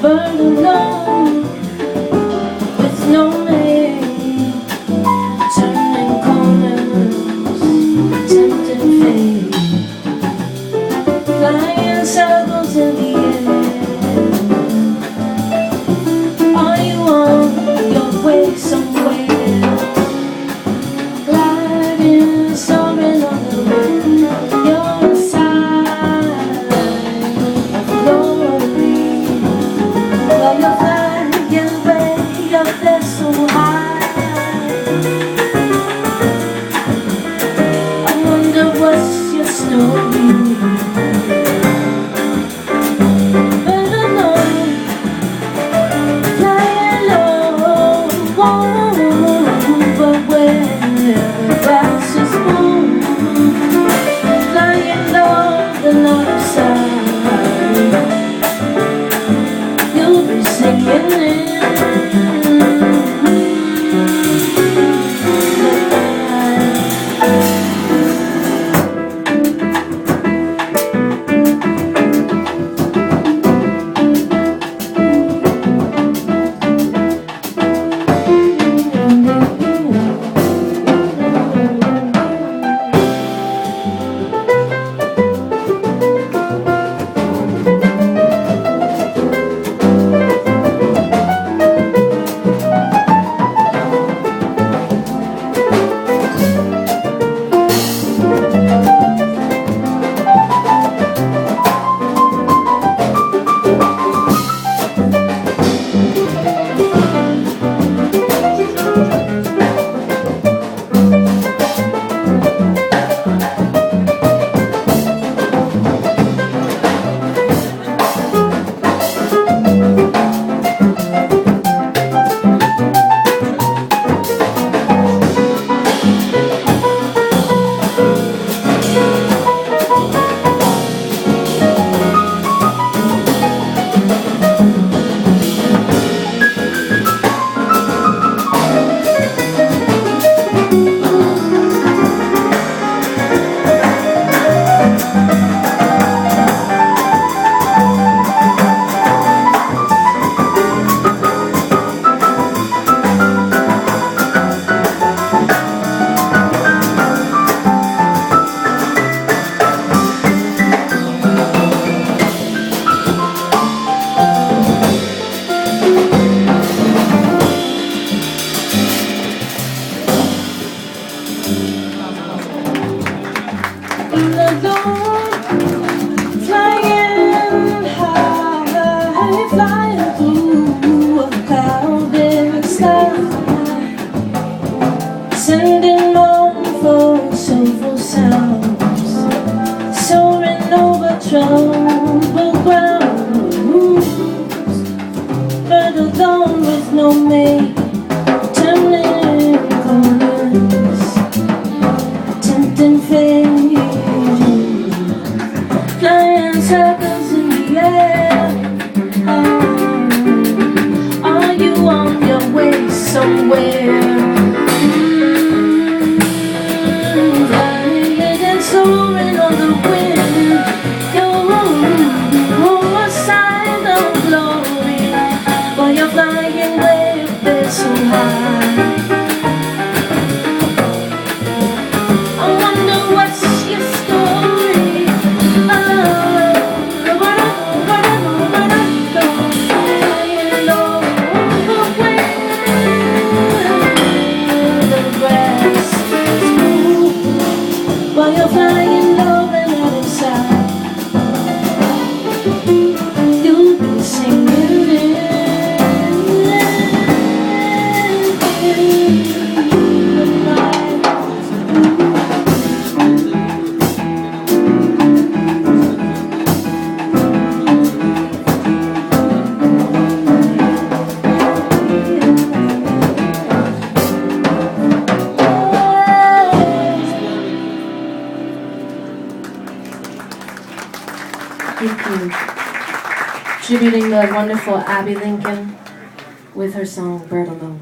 Bird alone with no name, turning corners, tempting fate, flying circles in the air. Are you on your way somewhere? Gliding, soaring on the wind. You're a sign of glory. While you're flying way up there so high, I wonder what's your story. But alone, flying low, but where the grass is warm, flying low the north side, you'll be singing it. Sending mournful, soulful sounds, soaring over troubled grounds. But alone with no mate, turning corners, tempting fate, flying circles in the air. Are you on your way somewhere? Soaring on the wind, you're a sign of glory. While you're flying way up there so high, I wonder what's your story. Flying over where the grass is cool. While you're flying low and out of sight, you'll be singing it. Thank you. Tributing the wonderful Abby Lincoln with her song Bird Alone.